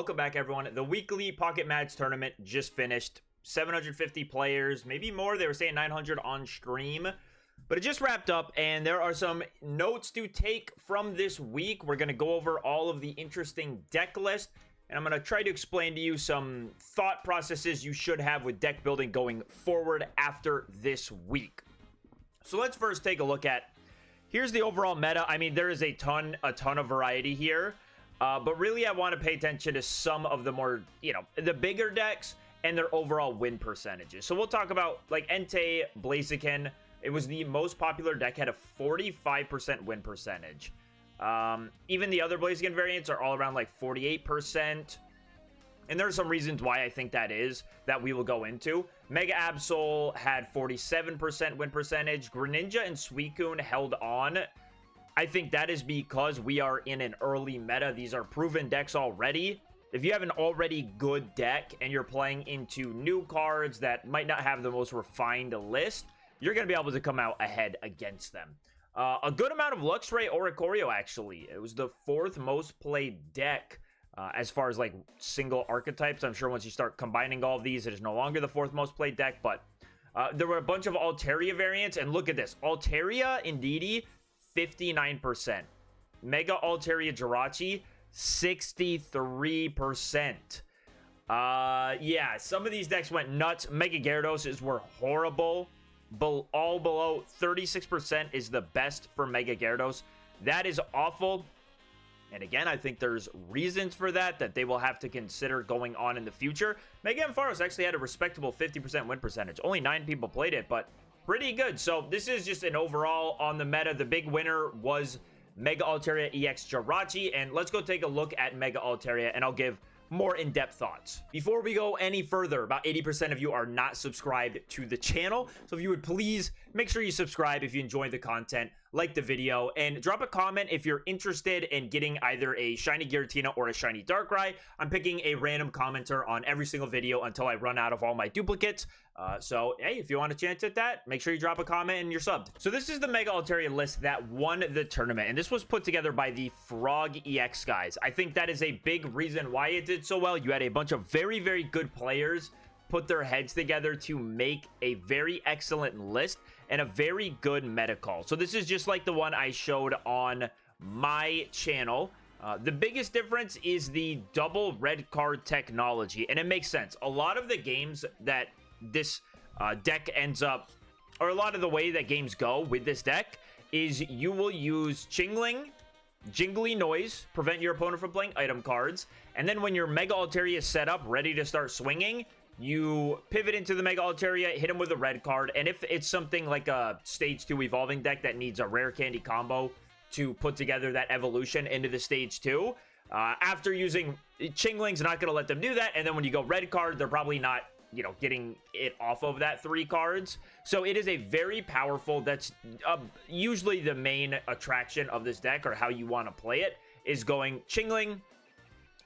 Welcome back, everyone. The weekly Pocket Match tournament just finished. 750 players, maybe more. They were saying 900 on stream, but it just wrapped up, and there are some notes to take from this week. We're going to go over all of the interesting deck list, and I'm going to try to explain to you some thought processes you should have with deck building going forward after this week. So let's first take a look at, here's the overall meta. I mean, there is a ton of variety here, but really I want to pay attention to some of the more, the bigger decks and their overall win percentages. So we'll talk about like Entei, Blaziken. It was the most popular deck, had a 45% win percentage. Even the other Blaziken variants are all around like 48%. And there are some reasons why I think that is, that we will go into. Mega Absol had 47% win percentage. Greninja and Suicune held on. I think that is because we are in an early meta. These are proven decks already. If you have an already good deck and you're playing into new cards that might not have the most refined list, you're going to be able to come out ahead against them. A good amount of Luxray Oricorio, actually. It was the 4th most played deck as far as like single archetypes. I'm sure once you start combining all of these, it is no longer the 4th most played deck, but there were a bunch of Altaria variants, and look at this. Altaria Indeedee, 59%. Mega Altaria Jirachi, 63%. Yeah, some of these decks went nuts. Mega Gyarados were horrible. All below 36% is the best for Mega Gyarados. That is awful. And again, I think there's reasons for that they will have to consider going on in the future. Mega Ampharos actually had a respectable 50% win percentage. Only 9 people played it, but pretty good. So this is just an overall on the meta. The big winner was Mega Altaria EX Jirachi, and let's go take a look at Mega Altaria, and I'll give more in-depth thoughts. Before we go any further, about 80% of you are not subscribed to the channel, so if you would please make sure you subscribe if you enjoy the content, like the video, and drop a comment if you're interested in getting either a shiny Giratina or a shiny Darkrai. I'm picking a random commenter on every single video until I run out of all my duplicates. So, hey, if you want a chance at that, make sure you drop a comment and you're subbed. So this is the Mega Altaria list that won the tournament, and this was put together by the Frog EX guys. I think that is a big reason why it did so well. You had a bunch of very, very good players put their heads together to make a very excellent list and a very good meta call. So this is just like the one I showed on my channel. The biggest difference is the double red card technology, and it makes sense. A lot of the games that this deck ends up, or a lot of the way that games go with this deck, is you will use Chingling, Jingly Noise, prevent your opponent from playing item cards, and then when your Mega Altaria is set up, ready to start swinging, you pivot into the Mega Altaria, hit him with a red card, and if it's something like a Stage 2 Evolving deck that needs a Rare Candy combo to put together that evolution into the Stage 2, after using Chingling's not going to let them do that, and then when you go red card, they're probably not, getting it off of that 3 cards. So it is a very powerful, that's usually the main attraction of this deck, or how you want to play it, is going Chingling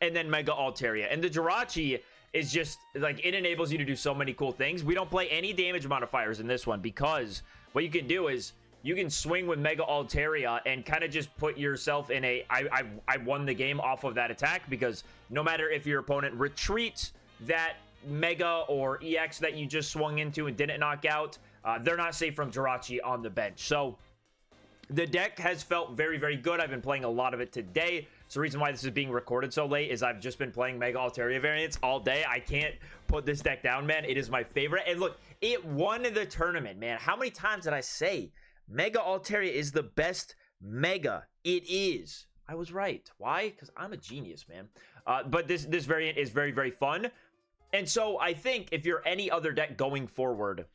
and then Mega Altaria. And the Jirachi is just, like, it enables you to do so many cool things. We don't play any damage modifiers in this one, because what you can do is you can swing with Mega Altaria and kind of just put yourself in a, I won the game off of that attack, because no matter if your opponent retreats that Mega or EX that you just swung into and didn't knock out, they're not safe from Jirachi on the bench. So the deck has felt very, very good. I've been playing a lot of it today. So the reason why this is being recorded so late is I've just been playing Mega Altaria variants all day. I can't put this deck down, man. It is my favorite. And look, it won the tournament, man. How many times did I say Mega Altaria is the best Mega? It is. I was right. Why? Because I'm a genius, man. But this variant is very, very fun. And so I think if you're any other deck going forward,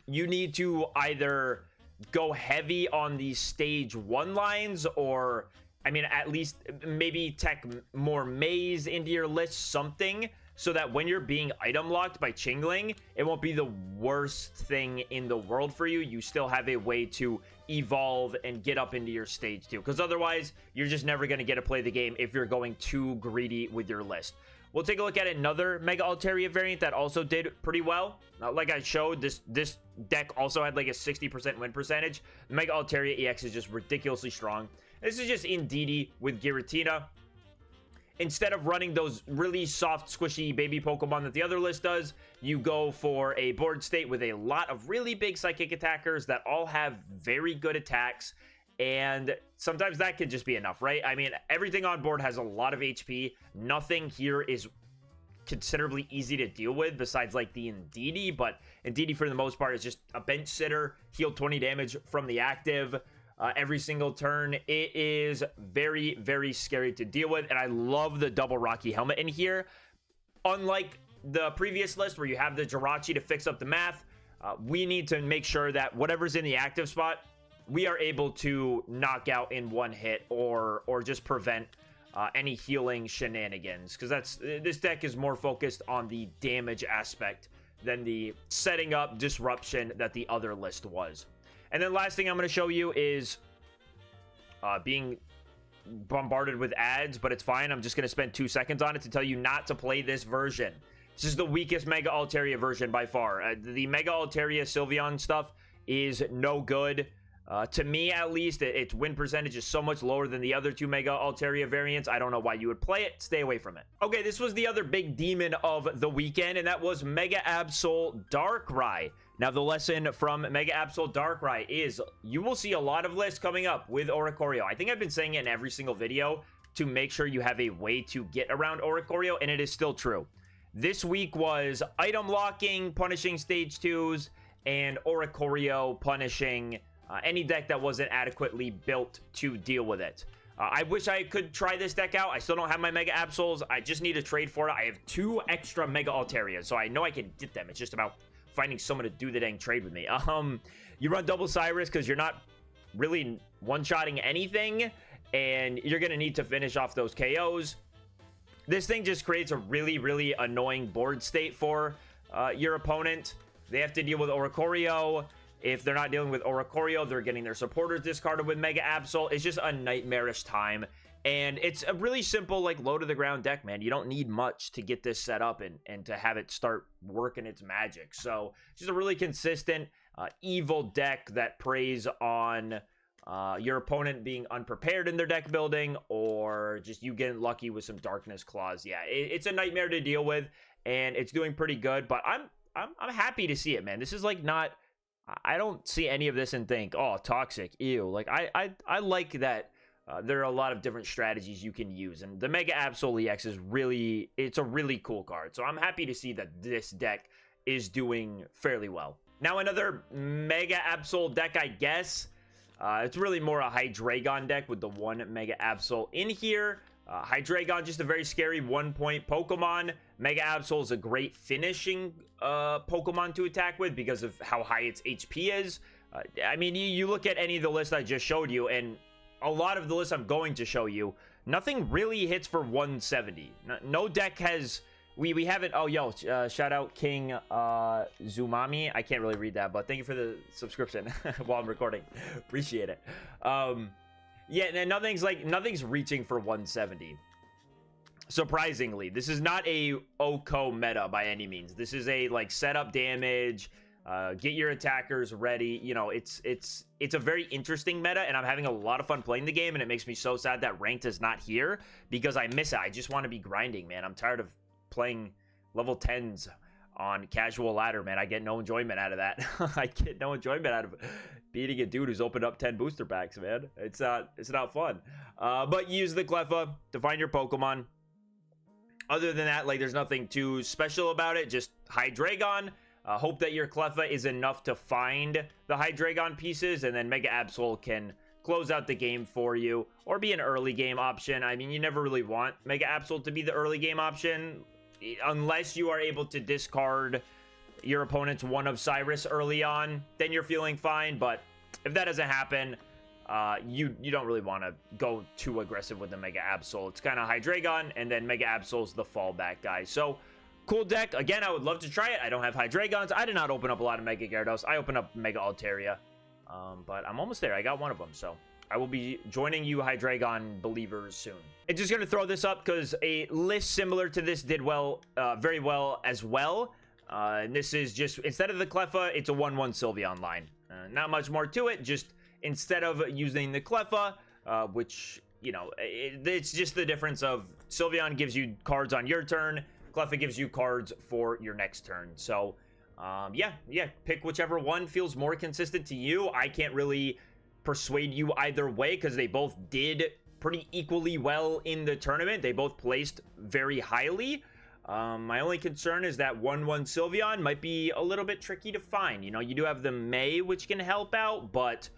you need to either go heavy on the Stage 1 lines, or, I mean, at least maybe tech more Maze into your list, something, so that when you're being item locked by Chingling, it won't be the worst thing in the world for you. You still have a way to evolve and get up into your Stage 2, because otherwise you're just never going to get to play the game if you're going too greedy with your list. We'll take a look at another Mega Altaria variant that also did pretty well. Like I showed, this deck also had like a 60% win percentage. Mega Altaria EX is just ridiculously strong. This is just Indeedee with Giratina. instead of running those really soft, squishy baby Pokemon that the other list does, you go for a board state with a lot of really big psychic attackers that all have very good attacks. And sometimes that could just be enough, right? I mean, everything on board has a lot of HP. Nothing here is considerably easy to deal with besides like the Indeedee, but Indeedee for the most part is just a bench sitter, heal 20 damage from the active every single turn. It is very, very scary to deal with, and I love the double Rocky helmet in here. Unlike the previous list where you have the Jirachi to fix up the math, we need to make sure that whatever's in the active spot, we are able to knock out in one hit or just prevent any healing shenanigans, because this deck is more focused on the damage aspect than the setting up disruption that the other list was. And then last thing I'm going to show you is being bombarded with ads, but it's fine. I'm just going to spend 2 seconds on it to tell you not to play this version. This is the weakest Mega Altaria version by far. The Mega Altaria Sylveon stuff is no good. To me, at least, its win percentage is so much lower than the other two Mega Altaria variants. I don't know why you would play it. Stay away from it. Okay, this was the other big demon of the weekend, and that was Mega Absol Darkrai. Now, the lesson from Mega Absol Darkrai is you will see a lot of lists coming up with Oricorio. I think I've been saying it in every single video to make sure you have a way to get around Oricorio, and it is still true. This week was item locking, punishing stage 2s, and Oricorio punishing any deck that wasn't adequately built to deal with it. I wish I could try this deck out. I still don't have my Mega Absols. I just need to trade for it. I have 2 extra Mega Altarias, so I know I can get them. It's just about finding someone to do the dang trade with me. You run double Cyrus because you're not really one-shotting anything, and you're going to need to finish off those KOs. This thing just creates a really, really annoying board state for your opponent. They have to deal with Oricorio. If they're not dealing with Oricorio, they're getting their supporters discarded with Mega Absol. It's just a nightmarish time. And it's a really simple, like, low-to-the-ground deck, man. You don't need much to get this set up and to have it start working its magic. So, just a really consistent, evil deck that preys on your opponent being unprepared in their deck building, or just you getting lucky with some Darkness Claws. Yeah, it's a nightmare to deal with, and it's doing pretty good. But I'm happy to see it, man. This is, like, not... I don't see any of this and think, oh, toxic, ew. Like, I like that there are a lot of different strategies you can use. And the Mega Absol EX is really, it's a really cool card. So I'm happy to see that this deck is doing fairly well. Now, another Mega Absol deck, I guess. It's really more a Hydreigon deck with the 1 Mega Absol in here. Hydreigon, just a very scary 1-point Pokemon. Mega Absol is a great finishing Pokemon to attack with because of how high its HP is. I mean, you look at any of the lists I just showed you, and a lot of the lists I'm going to show you, nothing really hits for 170. No deck has... We haven't... Oh, yo, shout out King Zumami. I can't really read that, but thank you for the subscription while I'm recording. Appreciate it. Yeah, and nothing's reaching for 170. Surprisingly, this is not a OHKO meta by any means. This is a, like, setup damage, get your attackers ready. You know, it's a very interesting meta, and I'm having a lot of fun playing the game, and it makes me so sad that ranked is not here because I miss it. I just want to be grinding, man. I'm tired of playing level 10s on casual ladder, man. I get no enjoyment out of that. I get no enjoyment out of beating a dude who's opened up 10 booster packs, man. It's not fun. But use the Cleffa to find your Pokemon. Other than that, like, there's nothing too special about it. Just Hydreigon. Hope that your Cleffa is enough to find the Hydreigon pieces, and then Mega Absol can close out the game for you, or be an early game option. I mean, you never really want Mega Absol to be the early game option, unless you are able to discard your opponent's one of Cyrus early on, then you're feeling fine. But if that doesn't happen, you don't really want to go too aggressive with the Mega Absol. It's kind of Hydreigon, and then Mega Absol's the fallback guy. So, cool deck. Again, I would love to try it. I don't have Hydreigons. I did not open up a lot of Mega Gyarados. I opened up Mega Altaria. But I'm almost there. I got one of them, so I will be joining you Hydreigon believers soon. I'm just going to throw this up because a list similar to this did very well as well. And this is just, instead of the Cleffa, it's a 1-1 Sylveon line. Not much more to it. Just instead of using the Cleffa, which, you know, it's just the difference of Sylveon gives you cards on your turn. Cleffa gives you cards for your next turn. So, yeah, pick whichever one feels more consistent to you. I can't really persuade you either way because they both did pretty equally well in the tournament. They both placed very highly. My only concern is that 1-1 Sylveon might be a little bit tricky to find. You know, you do have the May, which can help out, but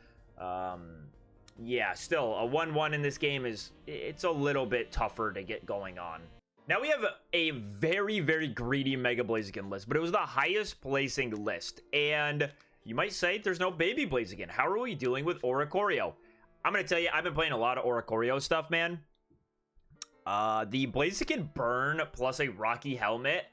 yeah, still, a 1-1 in this game it's a little bit tougher to get going on. Now we have a very, very greedy Mega Blaziken list, but it was the highest placing list. And you might say there's no baby Blaziken. How are we dealing with Oricorio? I'm going to tell you, I've been playing a lot of Oricorio stuff, man. The Blaziken Burn plus a Rocky Helmet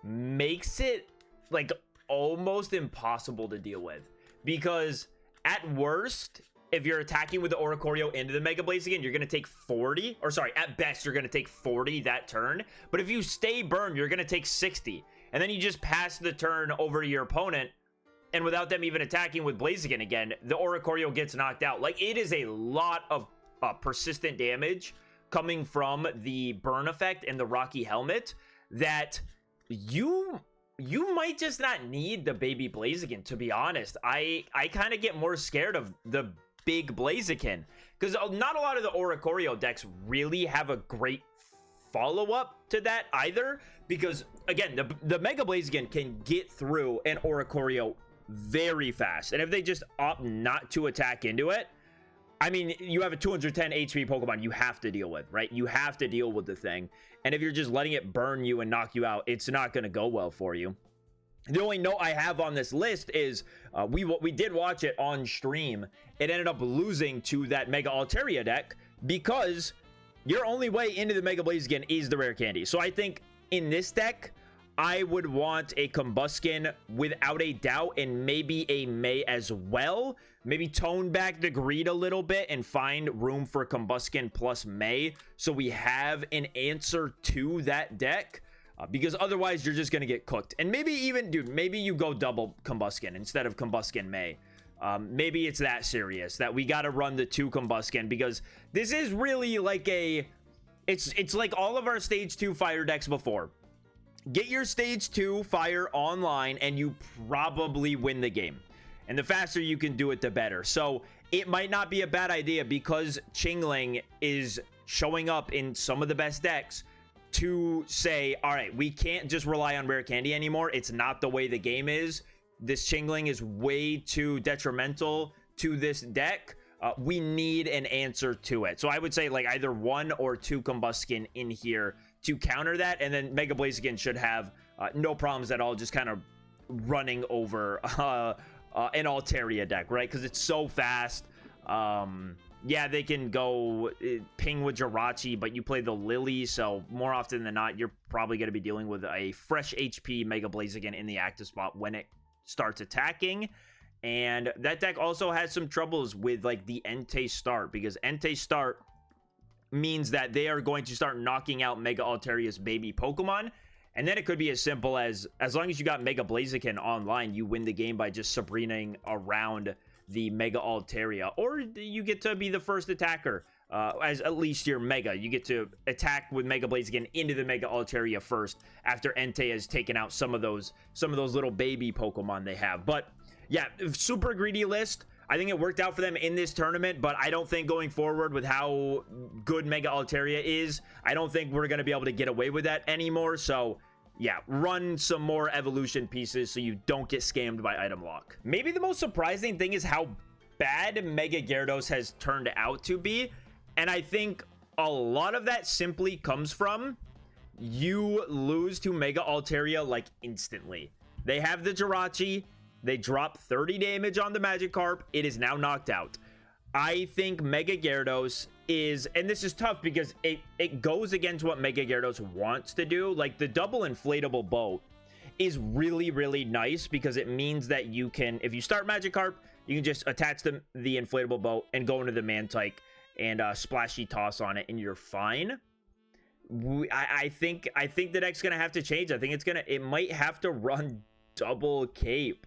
makes it, like, almost impossible to deal with. Because, at worst, if you're attacking with the Oricorio into the Mega Blaziken, you're going to take 40. Or, sorry, at best, you're going to take 40 that turn. But if you stay burned, you're going to take 60. And then you just pass the turn over to your opponent. And without them even attacking with Blaziken again, the Oricorio gets knocked out. Like, it is a lot of persistent damage coming from the burn effect and the Rocky Helmet that you might just not need the baby Blaziken, to be honest. I kind of get more scared of the big Blaziken because not a lot of the Oricorio decks really have a great follow-up to that either, because again, the Mega Blaziken can get through an Oricorio very fast, and if they just opt not to attack into it, I mean, you have a 210 HP Pokemon you have to deal with, right? You have to deal with the thing. And if you're just letting it burn you and knock you out, it's not going to go well for you. The only note I have on this list is we did watch it on stream. It ended up losing to that Mega Altaria deck because your only way into the Mega Blaziken is the rare candy. So I think in this deck, I would want a Combuskin without a doubt, and maybe a May as well. Maybe tone back the greed a little bit and find room for Combuskin plus May, so we have an answer to that deck. Because otherwise, you're just going to get cooked. And maybe even, dude, maybe you go double Combuskin instead of Combuskin May. Maybe it's that serious that we got to run the 2 Combuskin, because this is really like it's like all of our stage 2 fire decks before. Get your stage 2 fire online and you probably win the game. And the faster you can do it, the better. So it might not be a bad idea, because Chingling is showing up in some of the best decks, to say, all right, we can't just rely on rare candy anymore. It's not the way the game is. This Chingling is way too detrimental to this deck. We need an answer to it. So I would say like either 1 or 2 Combuskin in here to counter that, and then Mega Blaziken should have no problems at all just kind of running over an Altaria deck, right? Because it's so fast. Yeah, they can go ping with Jirachi, but you play the Lily, so more often than not, you're probably going to be dealing with a fresh HP Mega Blaziken in the active spot when it starts attacking. And that deck also has some troubles with like the Entei start, because Entei start means that they are going to start knocking out Mega Altaria's baby Pokemon. And then it could be as simple as long as you got Mega Blaziken online, you win the game by just Sabrinaing around the Mega Altaria, or you get to be the first attacker as at least your Mega. You get to attack with Mega Blaziken into the Mega Altaria first after Entei has taken out some of those little baby Pokemon they have. But yeah, super greedy list. I think it worked out for them in this tournament, but I don't think going forward with how good Mega Altaria is, I don't think we're going to be able to get away with that anymore. So yeah, run some more evolution pieces so you don't get scammed by item lock. Maybe the most surprising thing is how bad Mega Gyarados has turned out to be. And I think a lot of that simply comes from you lose to Mega Altaria like instantly. They have the Jirachi. They drop 30 damage on the Magikarp. It is now knocked out. I think Mega Gyarados is, and this is tough because it goes against what Mega Gyarados wants to do. Like the double inflatable boat is really, really nice because it means that you can, if you start Magikarp, you can just attach the inflatable boat and go into the Mantike and splashy toss on it and you're fine. I think the deck's gonna have to change. I think it might have to run double cape.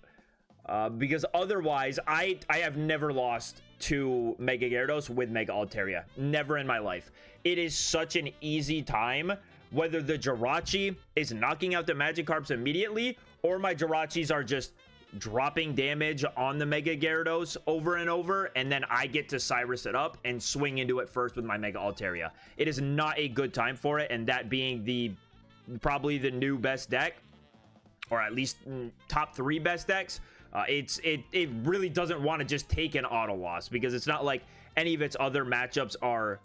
because otherwise I have never lost to Mega Gyarados with Mega Altaria. Never in my life. It is such an easy time, whether the Jirachi is knocking out the Magikarps immediately, or my Jirachis are just dropping damage on the Mega Gyarados over and over, and then I get to Cyrus it up and swing into it first with my Mega Altaria. It is not a good time for it, and that being probably the new best deck, or at least top 3 best decks, it really doesn't want to just take an auto loss, because it's not like any of its other matchups are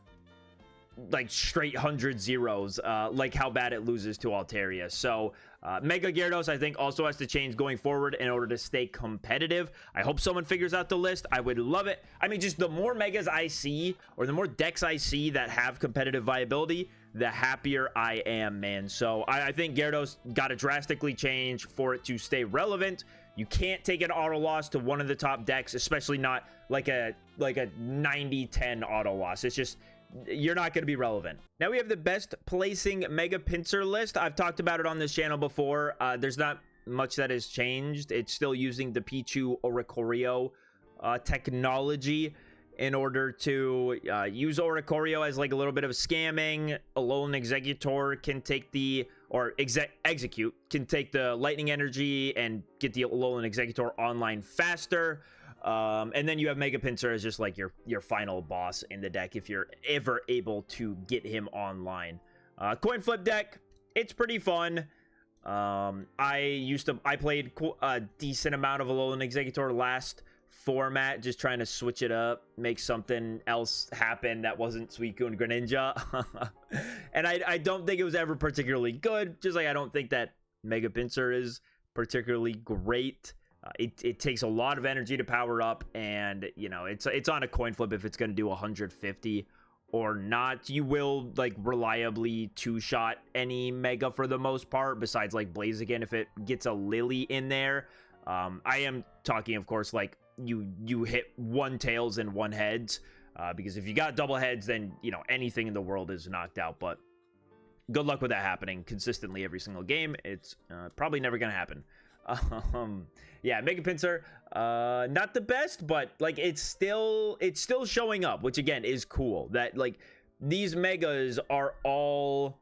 like straight 100 zeros, like how bad it loses to Altaria. So Mega Gyarados, I think, also has to change going forward in order to stay competitive. I hope someone figures out the list. I would love it. I mean, just the more Megas I see, or the more decks I see that have competitive viability, the happier I am, man. So I think Gyarados got to drastically change for it to stay relevant. You can't take an auto loss to one of the top decks, especially not like a 90-10 auto loss. It's just, you're not going to be relevant. Now we have the best placing Mega Pinsir list. I've talked about it on this channel before. There's not much that has changed. It's still using the Pichu Oricorio technology in order to use Oricorio as like a little bit of scamming. Alolan Executor can take the, or Execute can take the Lightning Energy and get the Alolan Executor online faster. And then you have Mega Pinsir as just like your final boss in the deck if you're ever able to get him online. Coin flip deck, it's pretty fun. I played a decent amount of Alolan Executor last format, just trying to switch it up, make something else happen that wasn't Suicune Greninja. And I don't think it was ever particularly good, just like I don't think that Mega Pinsir is particularly great. It takes a lot of energy to power up, and you know, it's on a coin flip if it's going to do 150 or not. You will like reliably two-shot any Mega for the most part, besides like Blaziken if it gets a Lily in there. I am talking, of course, like you hit one tails and one heads, because if you got double heads, then you know anything in the world is knocked out. But good luck with that happening consistently every single game. It's probably never going to happen. Yeah, Mega Pinsir, not the best, but like it's still showing up, which again is cool. That like these Megas are all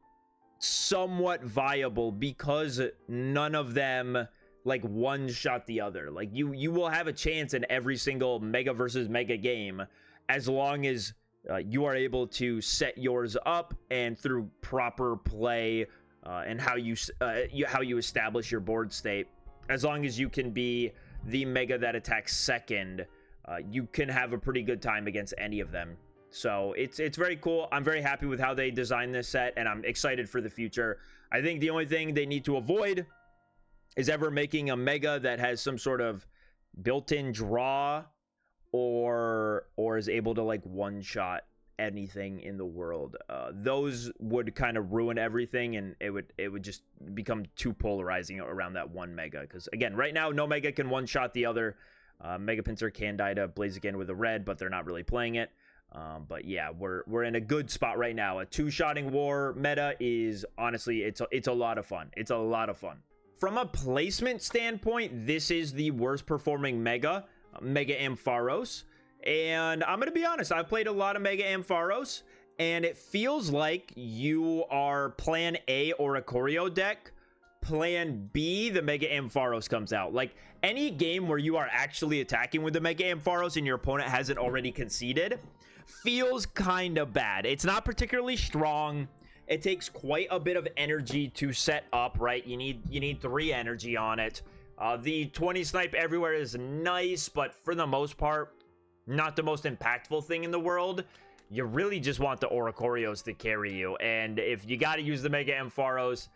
somewhat viable because none of them like one shot the other. Like you will have a chance in every single Mega versus Mega game as long as you are able to set yours up, and through proper play and how you establish your board state. As long as you can be the Mega that attacks second, you can have a pretty good time against any of them. So it's very cool. I'm very happy with how they designed this set, and I'm excited for the future. I think the only thing they need to avoid is ever making a Mega that has some sort of built-in draw, or is able to like one-shot anything in the world. Those would kind of ruin everything, and it would just become too polarizing around that one Mega, because again, right now no Mega can one shot the other. Mega Pinsir can die to Blaziken with a red, but they're not really playing it. But yeah, we're in a good spot right now. A two-shotting war meta is honestly, it's a lot of fun. It's a lot of fun. From a placement standpoint, this is the worst performing Mega Ampharos. And I'm going to be honest, I've played a lot of Mega Ampharos, and it feels like you are plan A or a Choreo deck. Plan B, the Mega Ampharos comes out. Like, any game where you are actually attacking with the Mega Ampharos and your opponent hasn't already conceded feels kind of bad. It's not particularly strong. It takes quite a bit of energy to set up, right? You need 3 energy on it. The 20 snipe everywhere is nice, but for the most part, not the most impactful thing in the world. You really just want the Oricorios to carry you, and if you got to use the Mega Ampharos,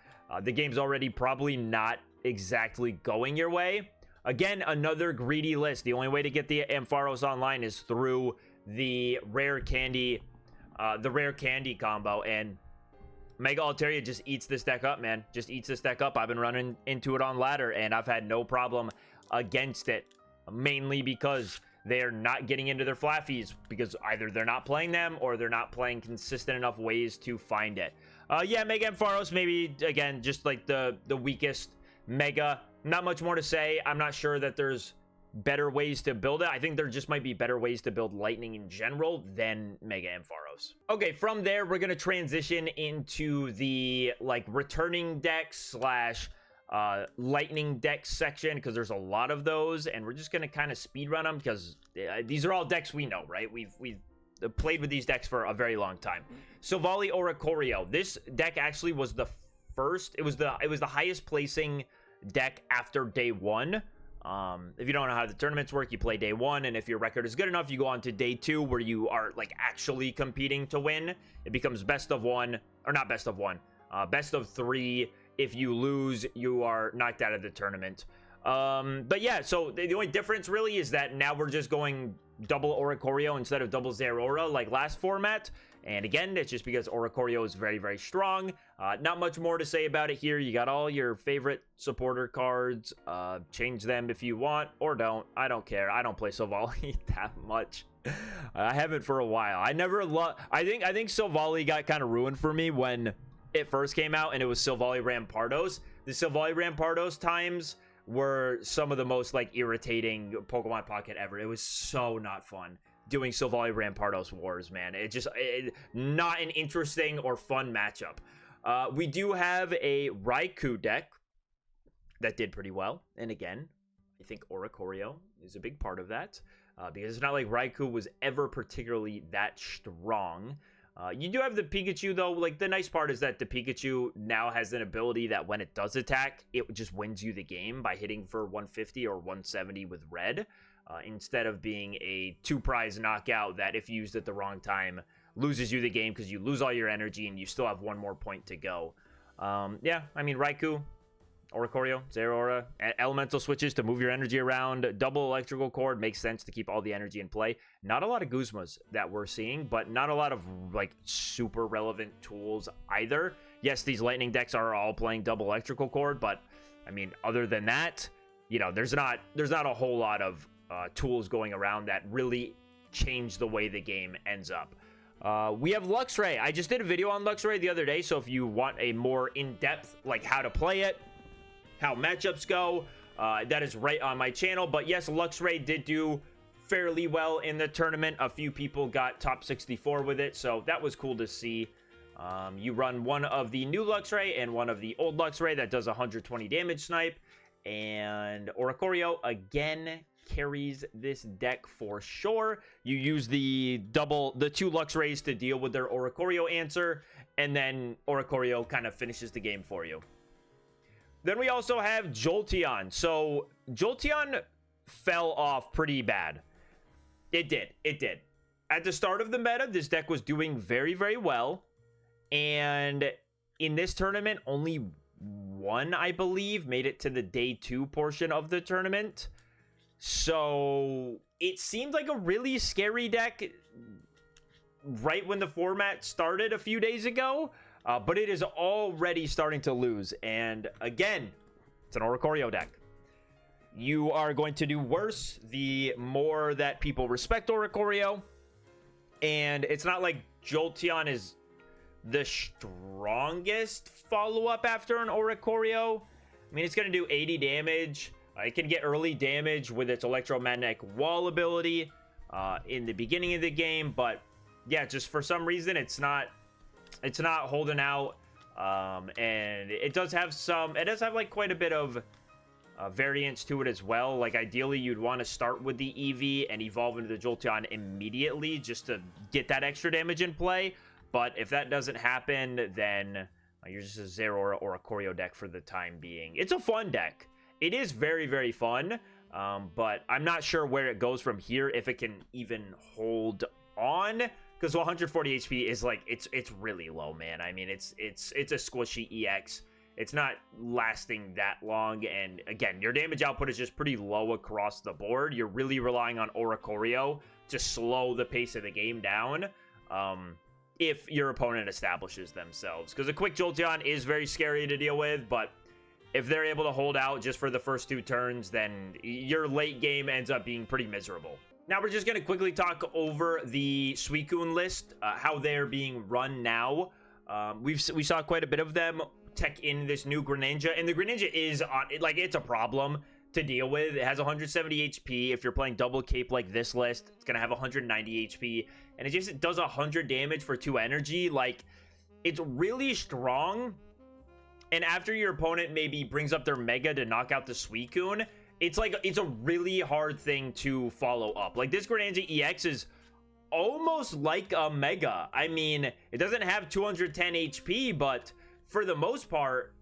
the game's already probably not exactly going your way. Again, another greedy list. The only way to get the Ampharos online is through the rare candy combo, and Mega Altaria just eats this deck up, man. Just eats this deck up. I've been running into it on ladder, and I've had no problem against it, mainly because they're not getting into their flaffies, because either they're not playing them or they're not playing consistent enough ways to find it. Yeah, Mega Ampharos, maybe, again, just like the weakest Mega. Not much more to say. I'm not sure that there's better ways to build it. I think there just might be better ways to build Lightning in general than Mega Ampharos. Okay, from there, we're going to transition into the, like, returning decks slash Lightning decks section, because there's a lot of those, and we're just going to kind of speed run them, because these are all decks we know, right? We've played with these decks for a very long time. Silvally Oricorio. This deck actually was the first, it was the highest placing deck after day one. If you don't know how the tournaments work, you play day one, and if your record is good enough, you go on to day two, where you are, like, actually competing to win. It becomes best of one, or not best of one, best of three. If you lose, you are knocked out of the tournament. But yeah, so the only difference really is that now we're just going double Oricorio instead of double Zeraora like last format. And again, it's just because Oricorio is very, very strong. Not much more to say about it here. You got all your favorite supporter cards. Change them if you want, or don't. I don't care. I don't play Silvally that much. I haven't for a while. I never I think Silvally got kind of ruined for me when it first came out, and it was Silvally Rampardos. The Silvally Rampardos times were some of the most, like, irritating Pokemon Pocket ever. It was so not fun doing Silvally Rampardos wars, man. Not an interesting or fun matchup. We do have a Raikou deck that did pretty well, and again, I think Oricorio is a big part of that, because it's not like Raikou was ever particularly that strong. You do have the Pikachu, though. Like, the nice part is that the Pikachu now has an ability that when it does attack, it just wins you the game by hitting for 150 or 170 with red, instead of being a two-prize knockout that, if used at the wrong time, loses you the game because you lose all your energy and you still have one more point to go. Yeah, I mean, Raikou, Oricorio, Zeraora, elemental switches to move your energy around, double electrical cord makes sense to keep all the energy in play. Not a lot of Guzmas that we're seeing, but not a lot of, like, super relevant tools either. Yes, these lightning decks are all playing double electrical cord, but I mean, other than that, you know, there's not a whole lot of tools going around that really change the way the game ends up. We have Luxray. I just did a video on Luxray the other day, so if you want a more in-depth, like, how to play it, how matchups go, that is right on my channel. But yes, Luxray did do fairly well in the tournament. A few people got top 64 with it, so that was cool to see. You run one of the new Luxray and one of the old Luxray that does 120 damage snipe, and Oricorio again carries this deck for sure. You use the two Luxrays to deal with their Oricorio answer, and then Oricorio kind of finishes the game for you. Then we also have Jolteon. So Jolteon fell off pretty bad. It did. At the start of the meta, this deck was doing very, very well. And in this tournament, only one, I believe, made it to the day 2 portion of the tournament. So it seemed like a really scary deck right when the format started a few days ago. But it is already starting to lose. And again, it's an Oricorio deck. You are going to do worse the more that people respect Oricorio. And it's not like Jolteon is the strongest follow-up after an Oricorio. I mean, it's going to do 80 damage. It can get early damage with its electromagnetic wall ability in the beginning of the game. But yeah, just for some reason, it's not holding out, and it does have like quite a bit of variance to it as well. Like, ideally you'd want to start with the EV and evolve into the Jolteon immediately just to get that extra damage in play, but if that doesn't happen, then you're just a Zeraora or a Oricorio deck for the time being. It's a fun deck. It is very, very fun, but I'm not sure where it goes from here, if it can even hold on. Because 140 HP is, like, it's really low, man. I mean, it's a squishy EX. It's not lasting that long. And again, your damage output is just pretty low across the board. You're really relying on Oricorio to slow the pace of the game down if your opponent establishes themselves. Because a quick Jolteon is very scary to deal with, but if they're able to hold out just for the first 2 turns, then your late game ends up being pretty miserable. Now we're just going to quickly talk over the Suicune list, how they're being run now. We saw quite a bit of them tech in this new Greninja, and the Greninja is on, like, it's a problem. to deal with. It has 170 HP. If you're playing double cape like this list, it's gonna have 190 HP, and it does 100 damage for 2 energy. Like, it's really strong. And after your opponent maybe brings up their Mega to knock out the Suicune, it's a really hard thing to follow up. Like, this Greninja EX is almost like a Mega. I mean, it doesn't have 210 HP, but for the most part,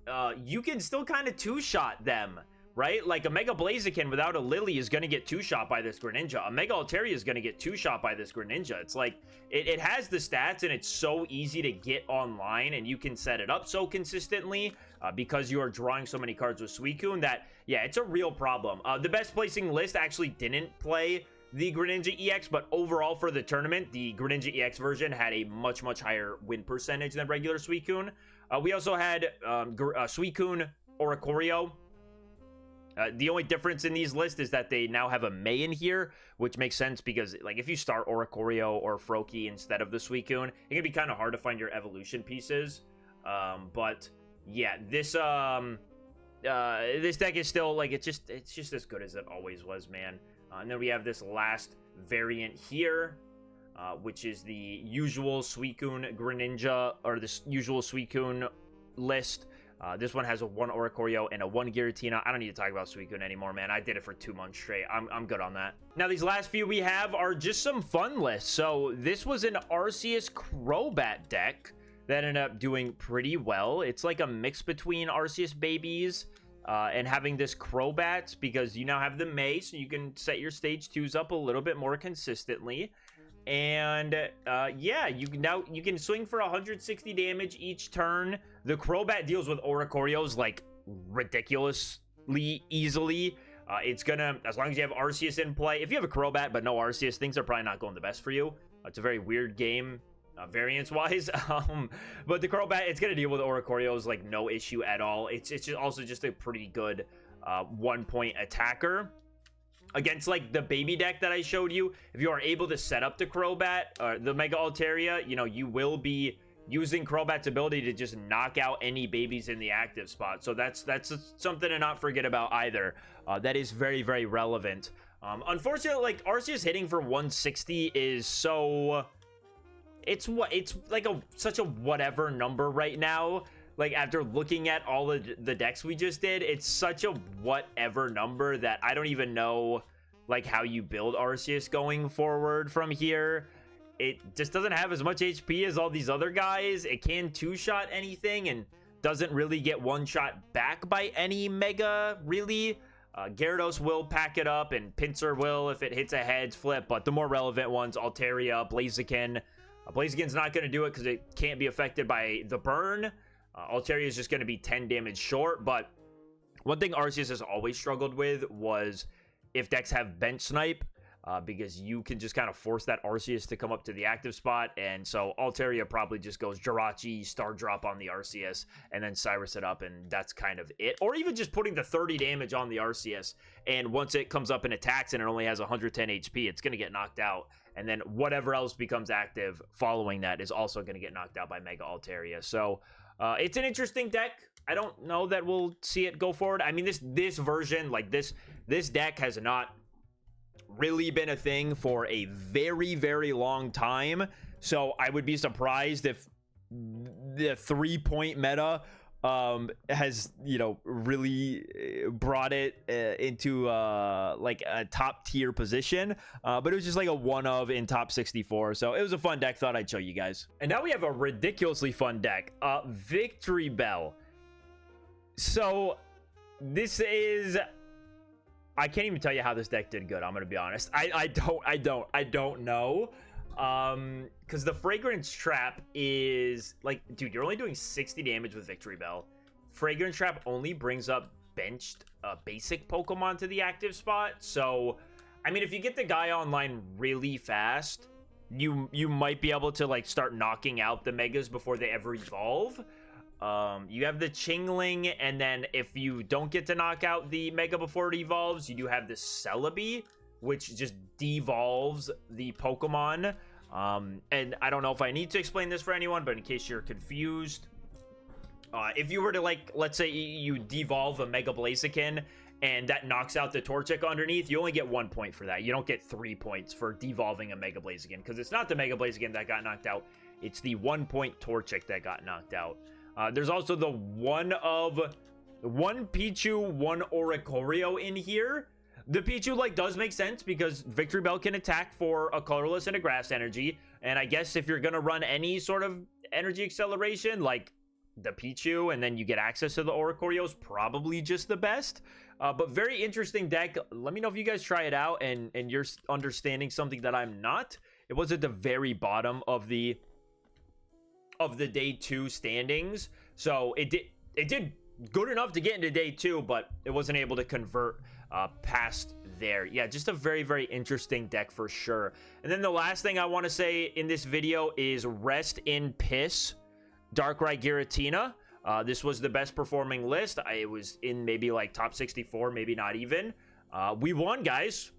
you can still kind of two-shot them, right? Like, a Mega Blaziken without a Lily is going to get two-shot by this Greninja. A Mega Altaria is going to get two-shot by this Greninja. It's like, it has the stats, and it's so easy to get online, and you can set it up so consistently because you are drawing so many cards with Suicune that, yeah, it's a real problem. The best placing list actually didn't play the Greninja EX, but overall for the tournament, the Greninja EX version had a much, much higher win percentage than regular Suicune. We also had Suicune Oricorio. The only difference in these lists is that they now have a May in here, which makes sense because, like, if you start Oricorio or Froakie instead of the Suicune, it can be kind of hard to find your evolution pieces. But yeah, this deck is still, like, it's just as good as it always was, man. And then we have this last variant here, which is the usual Suicune Greninja, or this usual Suicune list. This one has a 1 Oricorio and a 1 Giratina. I don't need to talk about Suicune anymore, man. I did it for 2 months straight. I'm good on that. Now, these last few we have are just some fun lists. So this was an Arceus Crobat deck that ended up doing pretty well. It's like a mix between Arceus babies and having this Crobat, because you now have the May, so you can set your stage 2s up a little bit more consistently. And yeah, you can swing for 160 damage each turn. The Crobat deals with Oricorios like ridiculously easily. It's gonna, as long as you have Arceus in play. If you have a Crobat but no Arceus, things are probably not going the best for you. It's a very weird game, variance wise. But the Crobat, it's gonna deal with Oricorios like no issue at all. It's also just a pretty good 1-point attacker. Against, like, the baby deck that I showed you, if you are able to set up the Crobat, or the Mega Altaria, you know, you will be using Crobat's ability to just knock out any babies in the active spot. So that's something to not forget about either. That is very, very relevant. Unfortunately, like, Arceus hitting for 160 is so... It's like such a whatever number right now. Like, after looking at all of the decks we just did, it's such a whatever number that I don't even know, like, how you build Arceus going forward from here. It just doesn't have as much HP as all these other guys. It can two-shot anything and doesn't really get one-shot back by any Mega, really. Gyarados will pack it up, and Pinsir will if it hits a heads flip, but the more relevant ones, Altaria, Blaziken. Blaziken's not going to do it because it can't be affected by the burn. Altaria is just going to be 10 damage short, but one thing Arceus has always struggled with was if decks have bench snipe, because you can just kind of force that Arceus to come up to the active spot, and so Altaria probably just goes Jirachi, Star Drop on the Arceus, and then Cyrus it up, and that's kind of it. Or even just putting the 30 damage on the Arceus, and once it comes up and attacks and it only has 110 HP, it's going to get knocked out, and then whatever else becomes active following that is also going to get knocked out by Mega Altaria. So it's an interesting deck. I don't know that we'll see it go forward. I mean, this version, like this deck has not really been a thing for a very, very long time. So I would be surprised if the 3-point meta has, you know, really brought it into like a top tier position, but it was just like a one of in top 64. So it was a fun deck, thought I'd show you guys. And now we have a ridiculously fun deck, Victreebel. So this is, I can't even tell you how this deck did good. I'm gonna be honest. I don't know. Because the Fragrance Trap is like, dude, you're only doing 60 damage with Victreebel. Fragrance Trap only brings up benched basic Pokemon to the active spot. So, I mean, if you get the guy online really fast, you might be able to like start knocking out the Megas before they ever evolve. You have the Chingling, and then if you don't get to knock out the Mega before it evolves, you do have the Celebi, which just devolves the Pokemon. And I don't know if I need to explain this for anyone, but in case you're confused, if you were to, like, let's say you devolve a Mega Blaziken and that knocks out the Torchic underneath, you only get 1 point for that. You don't get 3 points for devolving a Mega Blaziken, because it's not the Mega Blaziken that got knocked out. It's the 1 point Torchic that got knocked out. There's also the one Pichu, one Oricorio in here. The Pichu, like, does make sense because Victreebel can attack for a colorless and a grass energy. And I guess if you're going to run any sort of energy acceleration, like the Pichu, and then you get access to the Oricorio, is probably just the best. But very interesting deck. Let me know if you guys try it out and you're understanding something that I'm not. It was at the very bottom of the day 2 standings. So it did good enough to get into day 2, but it wasn't able to convert past there. Yeah, just a very, very interesting deck for sure. And then the last thing I want to say in this video is rest in piss Darkrai Giratina. This was the best performing list. It was in maybe like top 64, maybe not even. We won, guys.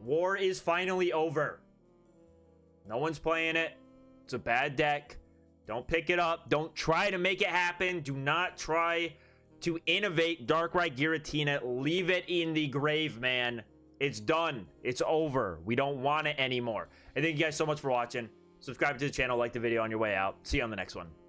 War is finally over. No one's playing it. It's a bad deck. Don't pick it up. Don't try to make it happen. Do not try to innovate Darkrai Giratina. Leave it in the grave, man. It's done. It's over. We don't want it anymore. And thank you guys so much for watching. Subscribe to the channel, like the video on your way out. See you on the next one.